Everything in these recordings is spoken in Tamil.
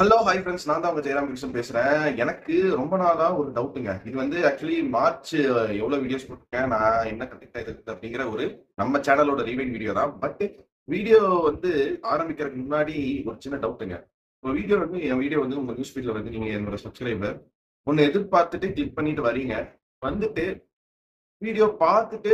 ஹலோ ஹாய் ஃப்ரெண்ட்ஸ், நான் தான் உங்க ஜெயராம் கிருஷ்ணன் பேசுறேன். எனக்கு ரொம்ப நாளா ஒரு டவுட்டுங்க. இது வந்து ஆக்சுவலி மார்ச் எவ்வளவு வீடியோஸ் போட்டிருக்கேன், நான் என்ன கத்துக்கிட்டேன் இதுக்கு அப்படிங்கிற ஒரு நம்ம சேனலோட ரீவைண்ட் வீடியோ தான். பட் வீடியோ வந்து ஆரம்பிக்கிறதுக்கு முன்னாடி ஒரு சின்ன டவுட்டுங்க. ஒரு வீடியோ வந்து என் வீடியோ வந்து உங்க நியூஸ் ஃபீட்ல வந்து நீங்க என்னோட சப்ஸ்கிரைபர் ஒன்னு எதிர்பார்த்துட்டு கிளிக் பண்ணிட்டு வரீங்க. வந்துட்டு வீடியோ பார்த்துட்டு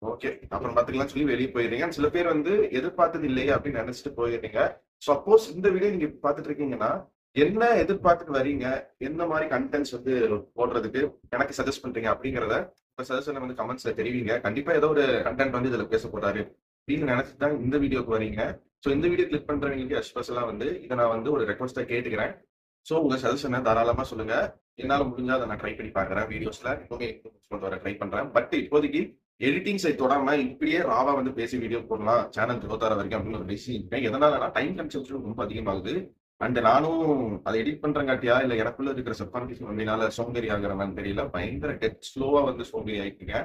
ஓகே அப்புறம் பாத்துக்கலாம் சொல்லி வெளியே போயிடுறீங்க. சில பேர் வந்து எதிர்பார்த்தது இல்லையே அப்படின்னு நினைச்சிட்டு போயிடுறீங்க. சப்போஸ் இந்த வீடியோ நீங்க பார்த்துட்டு இருக்கீங்கன்னா என்ன எதிர்பார்த்துட்டு வரீங்க, என்ன மாதிரி கண்டென்ட்ஸ் வந்து போடுறதுக்கு எனக்கு சஜஸ்ட் பண்றீங்க அப்படிங்கறத சஜஷன் வந்து கமெண்ட்ஸ்ல தெரிவிங்க. கண்டிப்பா ஏதோ ஒரு கண்டென்ட் வந்து இதுல பேச போறாரு அப்படின்னு நினைச்சிட்டு தான் இந்த வீடியோக்கு வரீங்க. ஸோ இந்த வீடியோ கிளிக் பண்றவங்களுக்கு எஸ்பெஷலா வந்து இதை நான் வந்து ஒரு ரெக்வஸ்டா கேட்டுக்கிறேன். ஸோ உங்க சஜஷனை தாராளமா சொல்லுங்க. என்னால முடிஞ்சா அதை நான் ட்ரை பண்ணி பார்க்குறேன். வீடியோஸ்ல இன்னுமே கொண்டு வர ட்ரை பண்றேன். பட் இப்போதைக்கு எடிட்டிங் சைட் தொடாம இப்படியே ராவா வந்து பேசி வீடியோ போடலாம் சேனல் growth ஆற வரைக்கும் அப்படின்னு ஒரு டிசிஷன் இருக்கேன். எதனாலனா டைம் கன்சம்ஷன் ரொம்ப அதிகமாகுது. அண்ட் நானும் அதை எடிட் பண்றங்காட்டியா இல்ல எனக்குள்ள இருக்கிற சப்கான்ஷியஸ் மைண்ட்னால சோம்பேறி ஆகுறேன்னு தெரியல. பயங்கர டெட் ஸ்லோவா வந்து சோம்பேறி ஆயிட்டுங்க.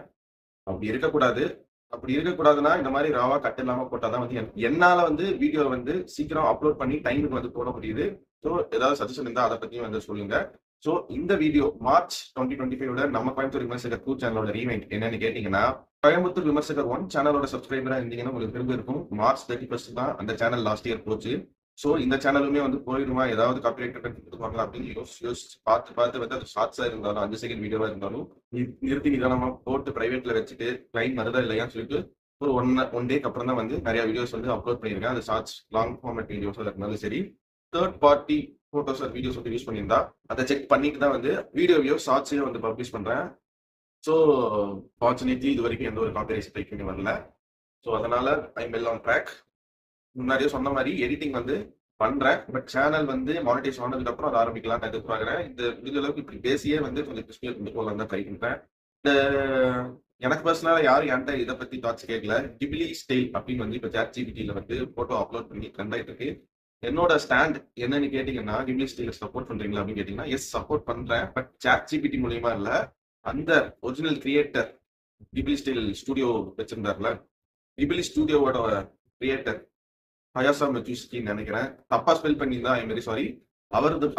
அப்படி இருக்கக்கூடாது. அப்படி இருக்கக்கூடாதுன்னா இந்த மாதிரி ராவா கட் இல்லாம போட்டாதான் வந்து என்னால வந்து வீடியோ வந்து சீக்கிரம் அப்லோட் பண்ணி டைமுக்கு வந்து போட முடியுது. ஸோ ஏதாவது சஜஷன் இருந்தா அதை பத்தியும் வந்து சொல்லுங்க. ஸோ இந்த வீடியோ மார்ச் 2025 நம்ம கோயம்புத்தூர் விமர்சகர் 2 சேனலோட ரீவைண்ட் என்னன்னு கேட்டீங்கன்னா, கோயம்புத்தூர் விமர்சகர் 1 சேனலோட சப்ஸ்கிரைபரா இருந்தீங்கன்னா உங்களுக்கு திரும்ப இருக்கும். மார்ச் 31 தான் அந்த சேனல் லாஸ்ட் இயர் போச்சு. சோ இந்த சேனலுமே வந்து போயிடுமா, ஏதாவது காப்பிரைட் கொடுத்துருவாங்களா அப்படின்னு யோசிச்சு பார்த்து பார்த்து வந்து அது ஷார்ட்ஸா இருந்தாலும் 5 செகண்ட் வீடியோவா இருந்தாலும் நிறுத்தி நிதானமா போட்டு பிரைவேட்ல வச்சுட்டு கிளைண்ட் வருதா இல்லையான்னு சொல்லிட்டு ஒரு ஒன் டேக்கு அப்புறம் தான் வந்து நிறைய வீடியோஸ் வந்து அப்லோட் பண்ணியிருக்கேன். அது ஷார்ட்ஸ் லாங் ஃபார்மேட் வீடியோஸ் இருந்தாலும் சரி, third party photos or videos வந்து யூஸ் பண்ணியிருந்தா அதை செக் பண்ணிட்டு தான் வந்து வீடியோவையோ ஷார்ட்ஸையோ வந்து பப்ளிஷ் பண்றேன். ஸோ ஃபார்ச்சுனேட்லி இது வரைக்கும் எந்த ஒரு காப்பிரைட் ஸ்ட்ரைக்குமே வரல. ஸோ அதனால I am well on track. முன்னாடியே சொன்ன மாதிரி எடிட்டிங் வந்து பண்றேன். பட் சேனல் வந்து மானிட்டைஸ் ஆனதுக்கு அப்புறம் அதை ஆரம்பிக்கலாம்னு எதிர்பார்க்கிறேன். இந்த அளவுக்கு இப்படி பேசியே வந்து கொஞ்சம் கிறிஸ்பியா கொண்டு போகலாம் தான் ட்ரை பண்றேன். இந்த எனக்கு பர்சனலா யாரும் என்கிட்ட இதை பத்தி தாட்ஸ் கேட்கல. கிபிலி ஸ்டைல் அப்படின்னு வந்து இப்ப சாட் ஜிபிடில வந்து போட்டோ அப்லோட் பண்ணி ட்ரெண்ட் ஆயிட்டு இருக்கு. என்னோட ஸ்டாண்ட் என்னன்னு கேட்டீங்கன்னா, கிபிலி ஸ்டைல சப்போர்ட் பண்றீங்களா அப்படின்னு கேட்டீங்கன்னா, எஸ் சப்போர்ட் பண்றேன். பட் சாட் ஜிபிடி மூலியமா இல்ல, அந்த original creator Ghibli style studio வச்சிருந்தார்ல, கிபிலி ஸ்டுடியோவோட கிரியேட்டர் ஹயாசா மெச்சூஸ்கின்னு நினைக்கிறேன். தப்பா ஸ்பெல் பண்ணியிருந்தா ஐ வெரி சாரி.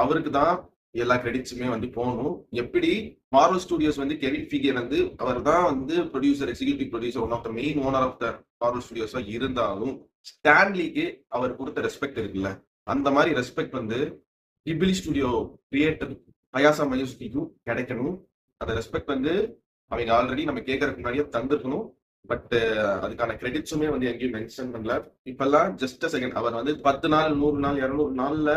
அவருக்கு தான் எல்லா கிரெடிட்ஸுமே வந்து போகணும். எப்படி மார்வல் ஸ்டுடியோஸ் வந்து கெவின் ஃபீகே வந்து அவர் தான் வந்து producer, executive producer, one of the main owner of the Marvel ஸ்டுடியோஸா இருந்தாலும் ஸ்டான்லிக்கு அவர் கொடுத்த ரெஸ்பெக்ட் இருக்குல்ல, அந்த மாதிரி ரெஸ்பெக்ட் வந்து கிபிலி ஸ்டுடியோ கிரியேட்டர் ஹயாசா மெச்சூஸ்கிக்கும் கிடைக்கணும். அந்த ரெஸ்பெக்ட் வந்து அவங்க ஆல்ரெடி நம்ம கேட்கறதுக்கு முன்னாடியே தந்திருக்கணும். பட் அதுக்கான கிரெடிட்ஸுமே வந்து எங்கேயும் மென்ஷன் பண்ணல. இப்பெல்லாம் ஜஸ்ட் செகண்ட் அவர் வந்து 10 நாள் 100 நாள் 200 நாள்ல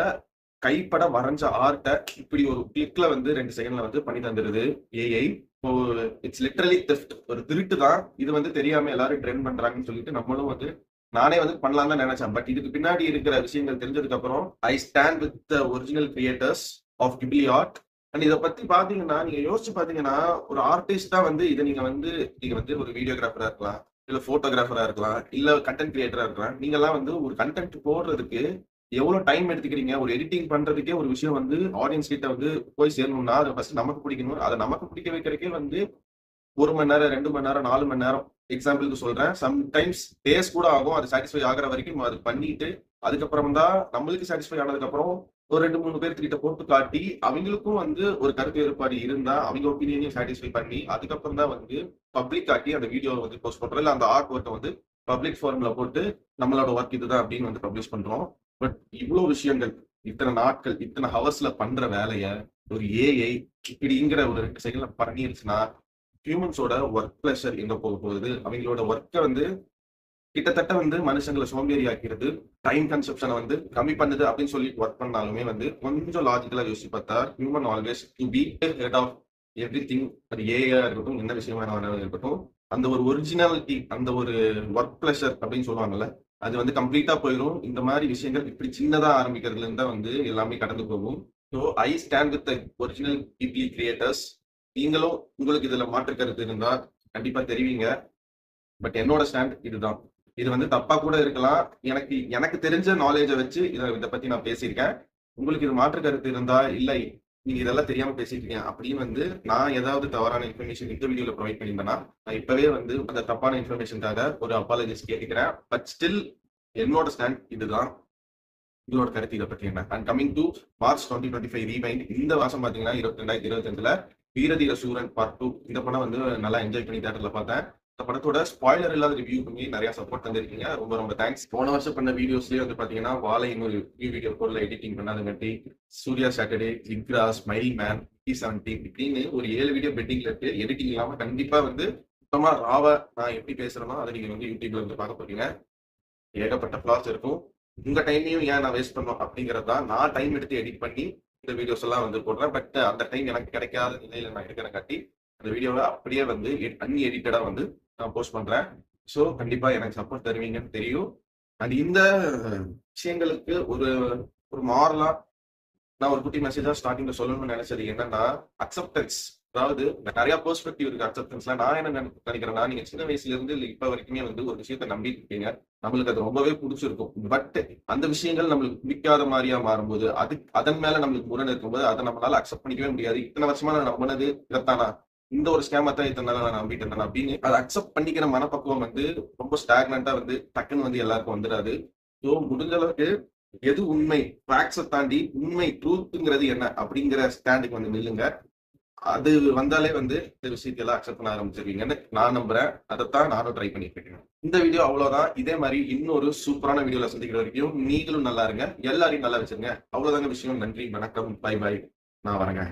கைப்பட வரைஞ்ச ஆர்ட்டை இப்படி ஒரு கிளிக்ல வந்து 2 செகண்ட்ல வந்து பண்ணி தந்துருது ஏஐ. இப்போ இட்ஸ் லிட்டரலி தெஃப்ட், ஒரு திருட்டு தான் இது. வந்து தெரியாம எல்லாரும் ட்ரெண்ட் பண்றாங்கன்னு சொல்லிட்டு நம்மளும் வந்து நானே வந்து பண்ணலாம் தான் நினைச்சேன். பட் இதுக்கு பின்னாடி இருக்கிற விஷயங்கள் தெரிஞ்சதுக்கு அப்புறம் I stand with the original creators of Ghibli art. And இதை பத்தி பாத்தீங்கன்னா, நீங்க யோசிச்சு பாத்தீங்கன்னா, ஒரு ஆர்டிஸ்டா வந்து இதை நீங்க வந்து ஒரு வீடியோகிராஃபரா இருக்கலாம், இல்ல போட்டோகிராஃபரா இருக்கலாம், இல்ல கண்டென்ட் கிரியேட்டரா இருக்கலாம். நீங்க எல்லாம் வந்து ஒரு கண்டென்ட் போடுறதுக்கு எவ்வளவு டைம் எடுத்துக்கிறீங்க? ஒரு எடிட்டிங் பண்றதுக்கே ஒரு விஷயம் வந்து ஆடியன்ஸ் கிட்ட வந்து போய் சேரணும்னா அதை ஃபர்ஸ்ட் நமக்கு பிடிக்கணும். அதை நமக்கு பிடிக்க வைக்கிறதுக்கே வந்து 1 மணி நேரம், 2 மணி நேரம், 4 மணி நேரம் எக்ஸாம்பிளுக்கு சொல்றேன். சம்டைம்ஸ் டேஸ் கூட ஆகும். அது சாட்டிஸ்ஃபை ஆகிற வரைக்கும் அது பண்ணிட்டு அதுக்கப்புறம் தான் நம்மளுக்கு சாட்டிஸ்ஃபை ஆனதுக்கு அப்புறம் ஒரு 2-3 பேர்கிட்ட போட்டு காட்டி அவங்களுக்கும் வந்து ஒரு கருத்து வேறுபாடு இருந்தா அவங்க ஒப்பீனியனையும் சாட்டிஸ்ஃபை பண்ணி அதுக்கப்புறம் தான் வந்து பப்ளிக் ஆக்கி அந்த வீடியோ வந்து போஸ்ட் பண்றோம். இல்ல அந்த ஆர்ட் ஒர்க்கை வந்து பப்ளிக் ஃபார்ம்ல போட்டு நம்மளோட ஒர்க் இதுதான் அப்படின்னு வந்து பப்ளிஷ் பண்றோம். பட் இவ்வளவு விஷயங்கள் இத்தனை நாட்கள் இத்தனை ஹவர்ஸ்ல பண்ற வேலைய ஒரு ஏஐ இப்படிங்கிற ஒரு 2 செகண்ட்ல பண்ணிருச்சுன்னா ஹியூமன்ஸோட ஒர்க் ப்ரெஷர் எங்க போக போகுது? அவங்களோட ஒர்க்கை வந்து கிட்டத்தட்ட வந்து மனுஷங்களை சோம்பேறி ஆக்கிறது, டைம் கன்சப்ஷனை வந்து கம்மி பண்ணுது அப்படின்னு சொல்லி ஒர்க் பண்ணாலுமே வந்து கொஞ்சம் லாஜிக்கலா யோசிச்சு பார்த்தா human always to be head of everything. அது ஏஐயா இருக்கட்டும், என்ன விஷயமா இருக்கட்டும், அந்த ஒரு ஒரிஜினாலிட்டி, அந்த ஒரு ஒர்க் ப்ளஷர் அப்படின்னு சொல்லுவாங்கல்ல, அது வந்து கம்ப்ளீட்டா போயிடும். இந்த மாதிரி விஷயங்கள் இப்படி சின்னதா ஆரம்பிக்கிறதுல இருந்தா வந்து எல்லாமே கடந்து போகும். So I stand with original Ghibli creators. நீங்களும் உங்களுக்கு இதுல மாற்று கருத்து இருந்தா கண்டிப்பா தெரிவிங்க. பட் என்னோட ஸ்டாண்ட் இதுதான். இது வந்து தப்பா கூட இருக்கலாம். எனக்கு எனக்கு தெரிஞ்ச நாலேஜை வச்சு இதை பத்தி நான் பேசியிருக்கேன். உங்களுக்கு இது மாற்று கருத்து இருந்தா, இல்லை நீங்க இதெல்லாம் தெரியாம பேசிட்டு இருக்கீங்க அப்படின்னு வந்து நான் ஏதாவது தவறான இன்ஃபர்மேஷன் இந்த வீடியோல ப்ரொவைட் பண்ணியிருந்தேன்னா, நான் இப்பவே வந்து அந்த தப்பான இன்ஃபர்மேஷனுக்காக ஒரு அப்பாலஜிஸ் கேட்டுக்கிறேன். பட் ஸ்டில் என்னோட ஸ்டாண்ட் இதுதான். உங்களோட கருத்து இதை பத்தி என்ன? And coming to March 2025 rewind, இந்த மாசம் பாத்தீங்கன்னா 2025ல வீரதீர சூரன் பார்ட் 2 இந்த படம் வந்து நல்லா என்ஜாய் பண்ணி தியேட்டர்ல பார்த்தேன். இந்த படத்தோட ஸ்பாய்லர் இல்லாத ரிவ்யூக்குமே நிறைய சப்போர்ட் தந்திருக்கீங்க. ரொம்ப ரொம்ப தேங்க்ஸ். போன வருஷம் பண்ண வீடியோஸ்லயே வந்து பாத்தீங்கன்னா வாழை இன்னொரு வீடியோ போடல எடிட்டிங் பண்ணாதங்காட்டி, சூர்யா சாட்டர்டே, இக்ரா, ஸ்மைல் மேன், P17 இப்படின்னு ஒரு 7 வீடியோ பெட்டிங்ல இருக்கு. எடிட்டிங் இல்லாம கண்டிப்பா வந்து சுத்தமா ராவா நான் எப்படி பேசுறேனோ அதை நீங்க வந்து யூடியூப்ல வந்து பார்க்க போறீங்க. ஏகப்பட்ட ஃபிளாஸ் இருக்கும். உங்க டைமையும் ஏன் நான் வேஸ்ட் பண்ணணும் அப்படிங்கறத நான் டைம் எடுத்து எடிட் பண்ணி இந்த வீடியோஸ் எல்லாம் வந்து போடுறேன். பட் அந்த டைம் எனக்கு கிடைக்காத நிலையில நான் இருக்கிறேன் காட்டி அந்த வீடியோவை அப்படியே வந்து அன்எடிட்டடா வந்து நான் போஸ்ட் பண்றேன். ஸோ கண்டிப்பா எனக்கு சப்போர்ட் தருவீங்கன்னு தெரியும். அண்ட் இந்த விஷயங்களுக்கு ஒரு ஒரு மாரலா நான் ஒரு குட்டி மெசேஜா ஸ்டார்டிங்ல சொல்லணும்னு நினைச்சது என்னன்னா, அக்செப்டன்ஸ். அதாவது நிறைய பெர்ஸ்பெக்டிவ் இருக்கு அக்செப்டன்ஸ்ல. நான் என்ன நினைக்கிறேன்னா, நீங்க சின்ன வயசுல இருந்து இப்ப வரைக்குமே வந்து ஒரு விஷயத்த நம்பிட்டு இருக்கீங்க. நம்மளுக்கு அது ரொம்பவே பிடிச்சிருக்கும். பட் அந்த விஷயங்கள் நம்மளுக்கு பிடிக்காத மாதிரியா மாறும்போது, அதன் மேல நம்மளுக்கு முரண் இருக்கும்போது அதை நம்மளால அக்செப்ட் பண்ணிக்கவே முடியாது. இத்தனை வருஷமா நான் நம்பினது இதைத்தானா, இந்த ஒரு ஸ்கேம் தான் இத்தனை நாள் நான் நம்பிட்டு இருந்தேன் அப்படின்னு அதை அக்செப்ட் பண்ணிக்கிற மனப்பக்குவம் வந்து ரொம்ப ஸ்டாக்னண்டா வந்து டக்குன்னு வந்து எல்லாருக்கும் வந்துடாது. ஸோ முடிஞ்ச அளவுக்கு எது உண்மை, ஃபேக்ட்ஸை தாண்டி உண்மை ட்ரூத்துங்கிறது என்ன அப்படிங்கிற ஸ்டாண்டுக்கு வந்து நில்லுங்க. அது வந்தாலே வந்து இந்த விஷயத்தையெல்லாம் அக்செப்ட் பண்ண ஆரம்பிச்சிருவீங்கன்னு நான் நம்புறேன். அதைத்தான் நானும் ட்ரை பண்ணிட்டு இருக்கேன். இந்த வீடியோ அவ்வளவுதான். இதே மாதிரி இன்னொரு சூப்பரான வீடியோல சந்திக்கிற வரைக்கும் நீங்களும் நல்லா இருங்க, எல்லாரையும் நல்லா வச்சிருங்க. அவ்வளவுதாங்க விஷயம். நன்றி, வணக்கம், பை பை. நான் வரேங்க.